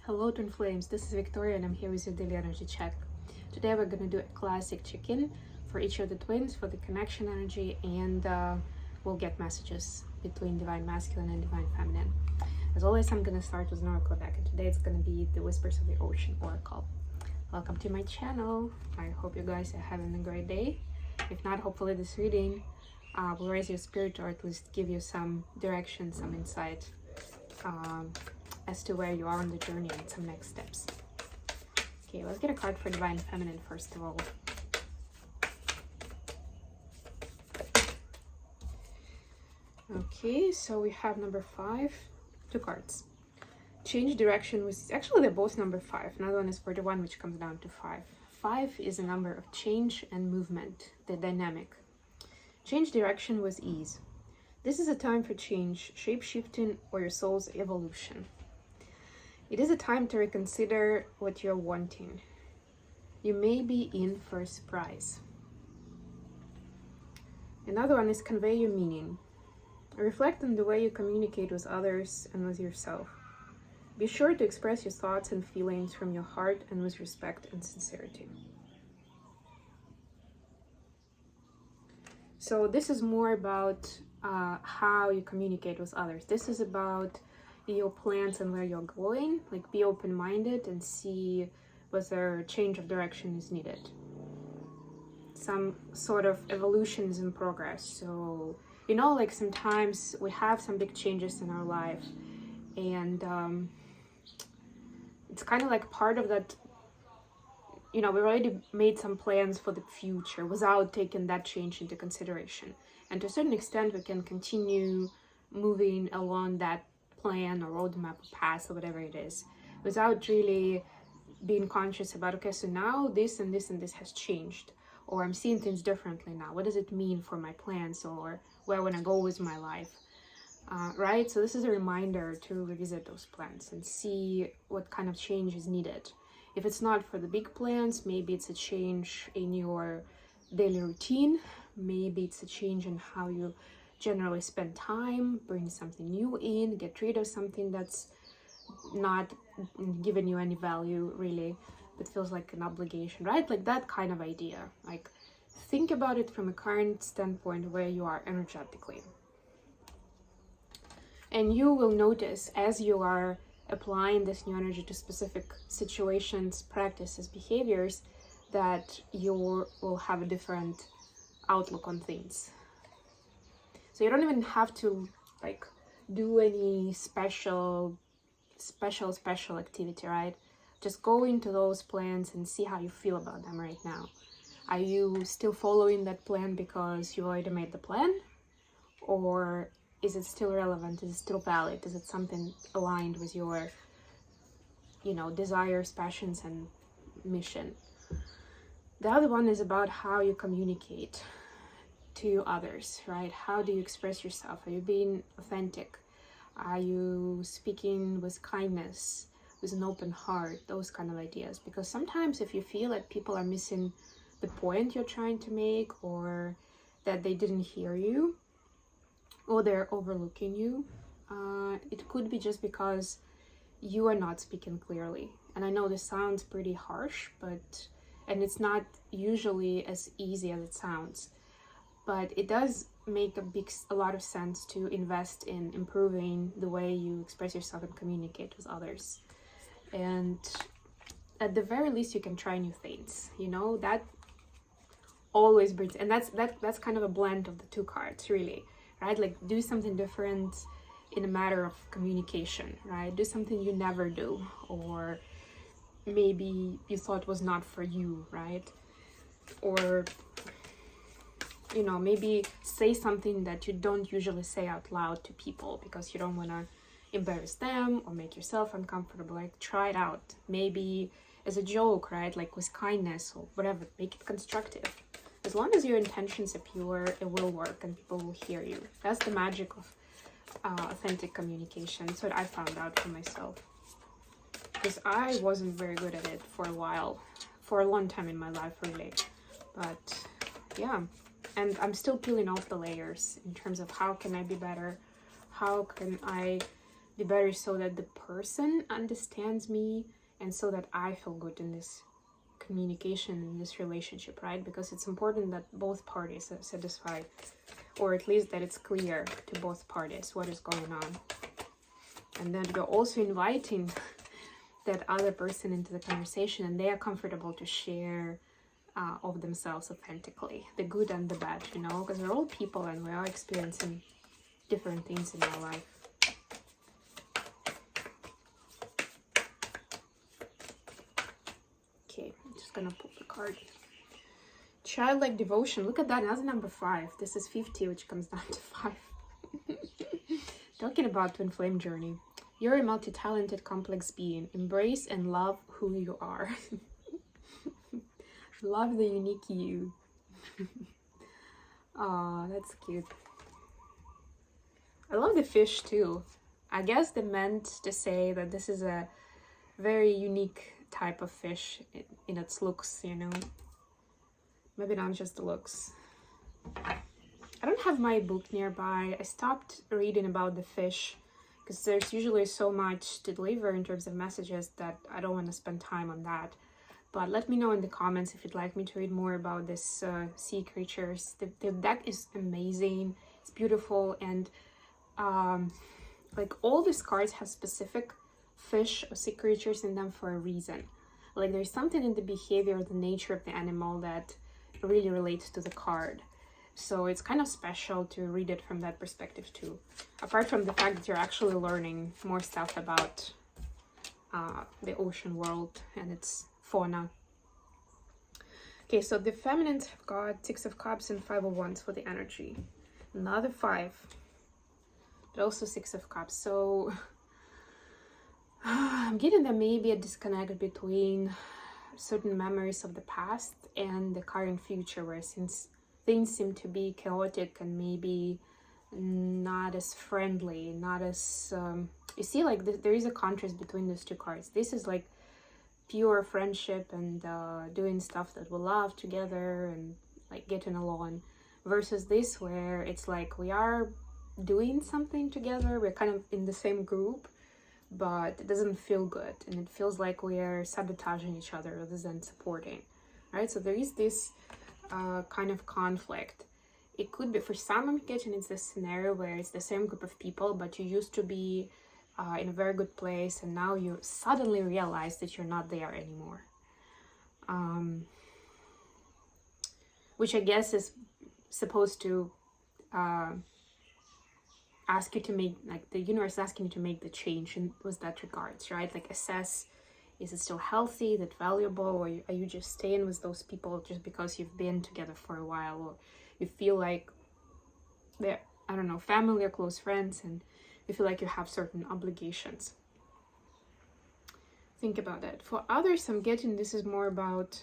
Hello Twin Flames, this is Victoria and I'm here with your daily energy check. Today we're going to do a classic check-in for each of the twins for the connection energy, and we'll get messages between divine masculine and divine feminine. As always, I'm going to start with an oracle deck, and today it's going to be the Whispers of the Ocean oracle. Welcome to my channel. I hope you guys are having a great day. If not, hopefully this reading will raise your spirit, or at least give you some direction, some insight as to where you are on the journey and some next steps. Okay, let's get a card for divine feminine first of all. Okay, so we have number 5, 2 cards. Change direction was actually they're both number 5. Another one is 41, which comes down to 5. 5 is a number of change and movement, the dynamic. Change direction with ease. This is a time for change, shape-shifting, or your soul's evolution. It is a time to reconsider what you're wanting. You may be in for a surprise. Another one is convey your meaning. Reflect on the way you communicate with others and with yourself. Be sure to express your thoughts and feelings from your heart and with respect and sincerity. So this is more about how you communicate with others. This is about your plans and where you're going. Like, be open-minded and see whether change of direction is needed. Some sort of evolution is in progress. So, you know, like sometimes we have some big changes in our life, and it's kind of like part of that. You know, we already made some plans for the future without taking that change into consideration. And to a certain extent, we can continue moving along that plan or roadmap or path or whatever it is without really being conscious about, okay, so now this and this and this has changed, or I'm seeing things differently now. What does it mean for my plans, or where I want to go with my life? Right? So this is a reminder to revisit those plans and see what kind of change is needed. If it's not for the big plans, maybe it's a change in your daily routine. Maybe it's a change in how you generally spend time, bring something new in, get rid of something that's not giving you any value really, but feels like an obligation, right? Like that kind of idea. Like, think about it from a current standpoint where you are energetically. And you will notice as you are applying this new energy to specific situations, practices, behaviors, that you will have a different outlook on things. So you don't even have to like do any special activity, right? Just go into those plans and see how you feel about them right now. Are you still following that plan because you already made the plan? Or is it still relevant? Is it still valid? Is it something aligned with your, you know, desires, passions, and mission? The other one is about how you communicate to others, right? How do you express yourself? Are you being authentic? Are you speaking with kindness, with an open heart? Those kind of ideas. Because sometimes if you feel that people are missing the point you're trying to make, or that they didn't hear you, or they're overlooking you, it could be just because you are not speaking clearly. And I know this sounds pretty harsh, and it's not usually as easy as it sounds, but it does make a lot of sense to invest in improving the way you express yourself and communicate with others. And at the very least, you can try new things. You know, that always brings, and that's kind of a blend of the 2 cards, really, right? Like, do something different in a matter of communication, right? Do something you never do, or maybe you thought was not for you, right? Or, you know, maybe say something that you don't usually say out loud to people because you don't want to embarrass them or make yourself uncomfortable. Like, try it out, maybe as a joke, right? Like with kindness or whatever. Make it constructive. As long as your intentions are pure, it will work and people will hear you. That's the magic of authentic communication. That's what I found out for myself, because I wasn't very good at it for a while, for a long time in my life, really. But yeah, and I'm still peeling off the layers in terms of how can I be better, how can I be better so that the person understands me and so that I feel good in this communication, in this relationship, right? Because it's important that both parties are satisfied, or at least that it's clear to both parties what is going on. And then you're also inviting that other person into the conversation, and they are comfortable to share of themselves authentically, the good and the bad, you know, because we're all people and we are experiencing different things in our life. Okay, I'm just gonna pull the card. Childlike devotion. Look at that, another number 5. This is 50, which comes down to 5. Talking about twin flame journey. You're a multi-talented, complex being. Embrace and love who you are. Love the unique you. Oh, that's cute. I love the fish too. I guess they meant to say that this is a very unique type of fish in its looks, you know. Maybe not just the looks. I don't have my book nearby. I stopped reading about the fish because there's usually so much to deliver in terms of messages that I don't want to spend time on that. But let me know in the comments if you'd like me to read more about this sea creatures. The deck is amazing. It's beautiful, and like all these cards have specific fish or sea creatures in them for a reason. Like there's something in the behavior, the nature of the animal that really relates to the card. So it's kind of special to read it from that perspective too. Apart from the fact that you're actually learning more stuff about the ocean world and its fauna. Okay, so the feminines have got 6 of Cups and 5 of Wands for the energy. Another 5, but also 6 of Cups. So I'm getting there may be a disconnect between certain memories of the past and the current future, where since things seem to be chaotic and maybe not as friendly, not as you see, like there is a contrast between those two cards. This is like pure friendship and doing stuff that we love together and like getting along, versus this where it's like we are doing something together, we're kind of in the same group, but it doesn't feel good and it feels like we are sabotaging each other rather than supporting, right? So there is this kind of conflict. It could be, for some I'm getting, it's this scenario where it's the same group of people, but you used to be in a very good place and now you suddenly realize that you're not there anymore, which I guess is supposed to ask you to make, like the universe is asking you to make the change in with that regards, right? Like assess, is it still healthy, is it valuable, or are you just staying with those people just because you've been together for a while, or you feel like they're, I don't know, family or close friends, and you feel like you have certain obligations. Think about that. For others, I'm getting this is more about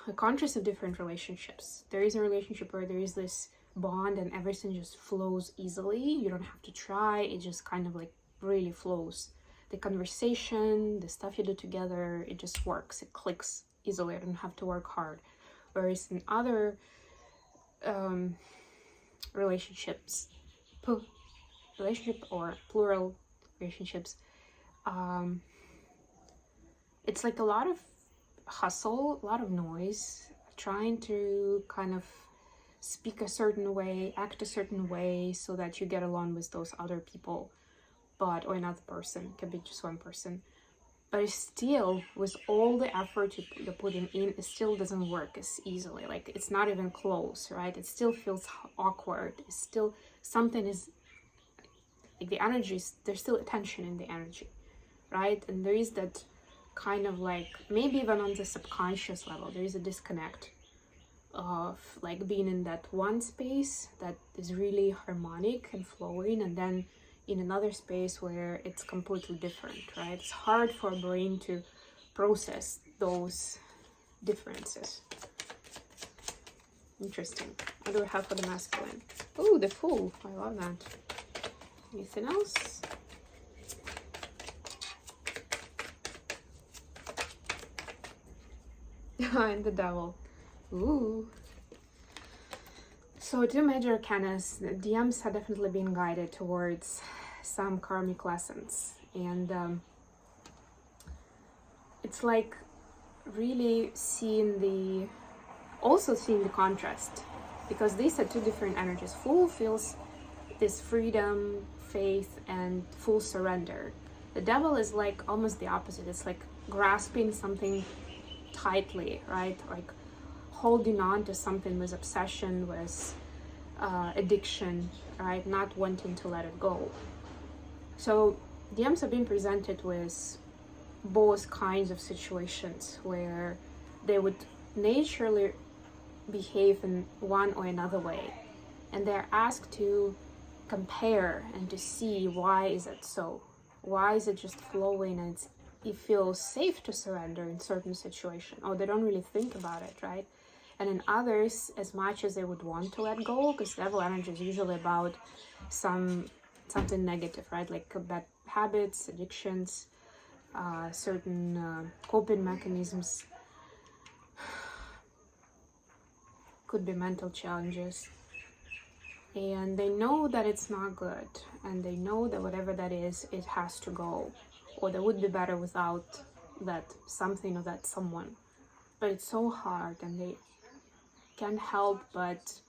a contrast of different relationships. There is a relationship where there is this bond and everything just flows easily. You don't have to try. It just kind of like really flows. The conversation, the stuff you do together, it just works. It clicks easily. I don't have to work hard. Whereas in other relationships, relationship or plural relationships, it's like a lot of hustle, a lot of noise, trying to kind of speak a certain way, act a certain way so that you get along with those other people, but, or another person, it can be just one person, but it still, with all the effort you're putting in, it still doesn't work as easily. Like it's not even close, right? It still feels awkward. It's still, something is, like the energy, there's still tension in the energy, right? And there is that kind of like, maybe even on the subconscious level, there is a disconnect of like being in that one space that is really harmonic and flowing, and then in another space where it's completely different, right? It's hard for a brain to process those differences. Interesting. What do we have for the masculine? Oh, the Fool. I love that. Anything else? And the Devil. Ooh. So 2 major arcanas. The DMs have definitely been guided towards some karmic lessons. And it's like really seeing the contrast, because these are two different energies. Fool feels this freedom, faith, and full surrender. The devil is like almost the opposite. It's like grasping something tightly, right? Like holding on to something with obsession, with addiction, right? Not wanting to let it go. So DMs have been presented with both kinds of situations where they would naturally behave in one or another way, and they're asked to compare and to see why is it so. Why is it just flowing and it feels safe to surrender in certain situations, or they don't really think about it, right? And in others, as much as they would want to let go, because devil energy is usually about something negative, right? Like bad habits, addictions, certain coping mechanisms, could be mental challenges. And they know that it's not good, and they know that whatever that is, it has to go, or they would be better without that something or that someone. But it's so hard, and they can't help but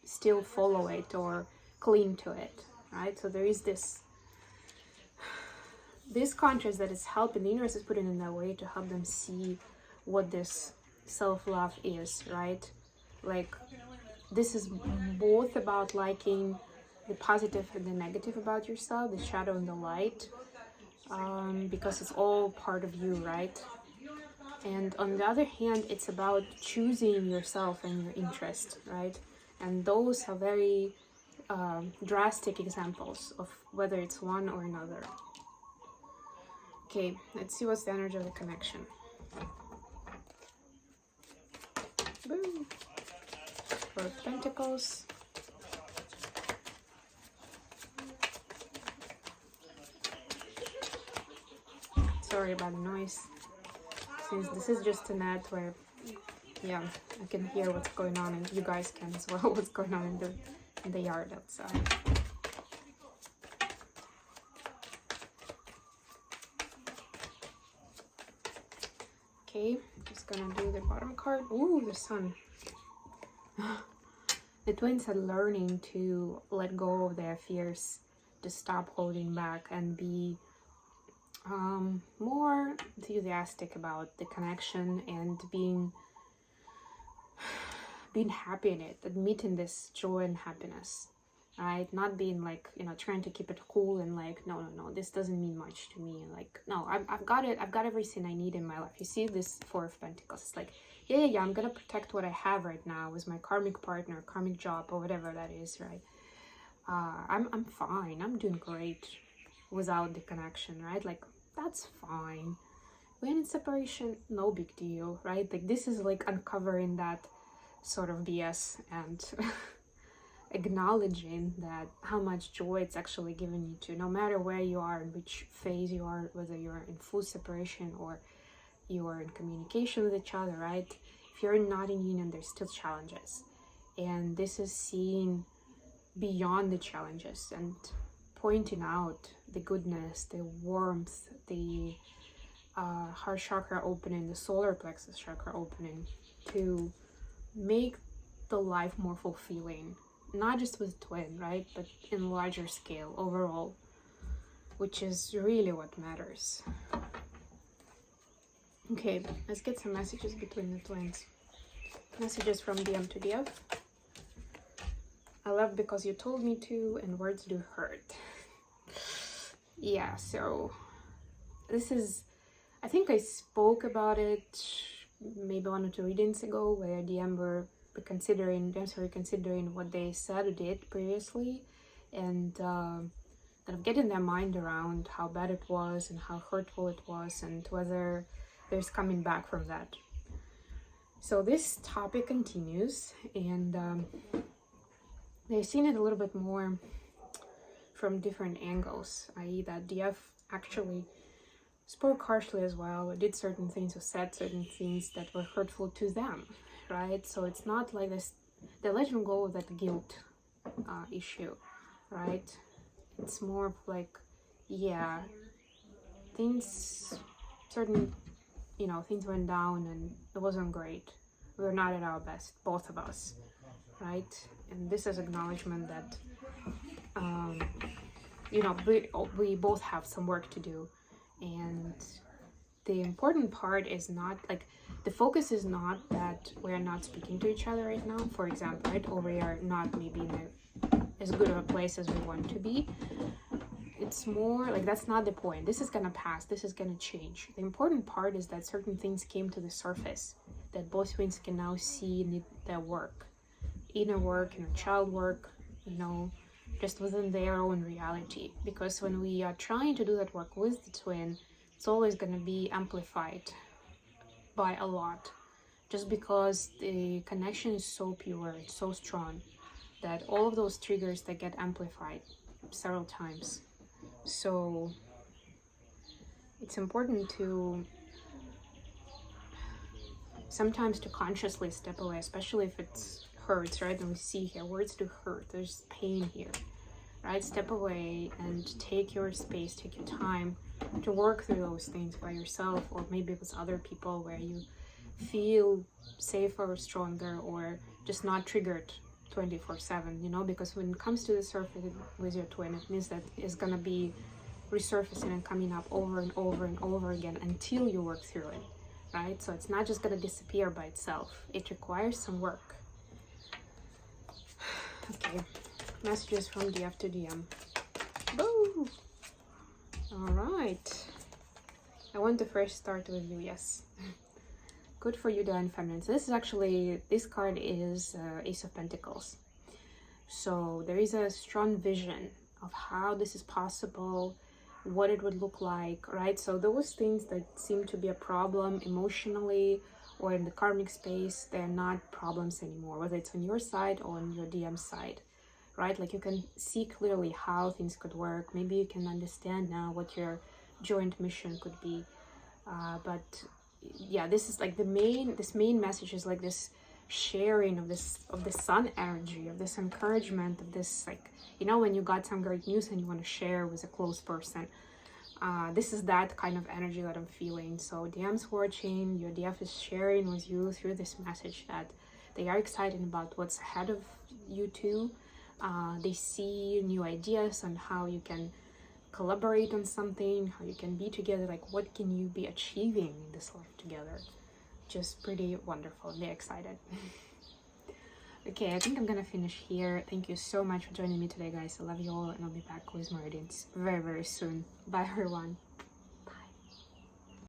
still follow it or cling to it, right? So there is this contrast that is helping. The universe is putting in that way to help them see what this self-love is, right? Like, this is both about liking the positive and the negative about yourself, the shadow and the light, because it's all part of you, right? And on the other hand, it's about choosing yourself and your interest, right? And those are very drastic examples of whether it's one or another. Okay, let's see what's the energy of the connection. Boom. Four of Pentacles. Sorry about the noise, since this is just a net where, yeah, I can hear what's going on, and you guys can as well, what's going on in the yard outside. Okay, just gonna do the bottom card. Ooh, the sun. The twins are learning to let go of their fears, to stop holding back, and be more enthusiastic about the connection and being happy in it, admitting this joy and happiness, right? Not being like, trying to keep it cool and like, no, this doesn't mean much to me. Like, no, I've got it. I've got everything I need in my life. You see this Four of Pentacles. It's like, yeah, I'm gonna protect what I have right now with my karmic partner, karmic job, or whatever that is, right? I'm fine. I'm doing great without the connection, right? Like, that's fine. When in separation, no big deal, right? Like, this is like uncovering that sort of BS and acknowledging that how much joy it's actually giving you to, no matter where you are, in which phase you are, whether you're in full separation or you are in communication with each other, right? If you're not in union, there's still challenges. And this is seeing beyond the challenges and pointing out the goodness, the warmth, the heart chakra opening, the solar plexus chakra opening, to make the life more fulfilling, not just with twin, right, but in larger scale overall, which is really what matters. Okay, let's get some messages between the twins. Messages from DM to DF. I love because you told me to, and words do hurt. Yeah, so this is, I think I spoke about it maybe 1 or 2 readings ago, where DM were reconsidering what they said or did previously, and kind of getting their mind around how bad it was and how hurtful it was, and whether there's coming back from that. So this topic continues, and they've seen it a little bit more from different angles, i.e. that DF actually spoke harshly as well, or did certain things, or said certain things that were hurtful to them, right? So it's not like this, they're letting go of that guilt issue, right? It's more of like, yeah, things, certain, things went down and it wasn't great. We were not at our best, both of us, right? And this is acknowledgement that, we both have some work to do. And the important part is not like, the focus is not that we're not speaking to each other right now, for example, right? Or we are not maybe in as good of a place as we want to be. It's more like, that's not the point. This is gonna pass, this is gonna change. The important part is that certain things came to the surface that both twins can now see need their work, inner work, child work, just within their own reality. Because when we are trying to do that work with the twin, it's always going to be amplified by a lot, just because the connection is so pure, it's so strong, that all of those triggers that get amplified several times. So it's important to sometimes to consciously step away, especially if it hurts, right? And we see here, words do hurt, there's pain here, right? Step away and take your space, take your time to work through those things by yourself, or maybe with other people where you feel safer, stronger, or just not triggered 24/7, because when it comes to the surface with your twin, it means that it's gonna be resurfacing and coming up over and over and over again until you work through it, right? So it's not just gonna disappear by itself. It requires some work. Okay, messages from DF to DM. Woo! All right. I want to first start with you, yes. Good for you, Divine Feminine. So this card is Ace of Pentacles. So there is a strong vision of how this is possible, what it would look like, right? So those things that seem to be a problem emotionally or in the karmic space, they're not problems anymore, whether it's on your side or on your DM side, right? Like, you can see clearly how things could work. Maybe you can understand now what your joint mission could be. But yeah, this is like this main message is like this sharing of the sun energy, of this encouragement, of this, like, when you got some great news and you want to share with a close person. This is that kind of energy that I'm feeling. So DM's watching, your DF is sharing with you through this message that they are excited about what's ahead of you two. They see new ideas on how you can collaborate on something, how you can be together, like what can you be achieving in this life together. Just pretty wonderful. They're excited. Okay, I think I'm gonna finish here. Thank you so much for joining me today, guys. I love you all, and I'll be back with more readings very, very soon. Bye, everyone.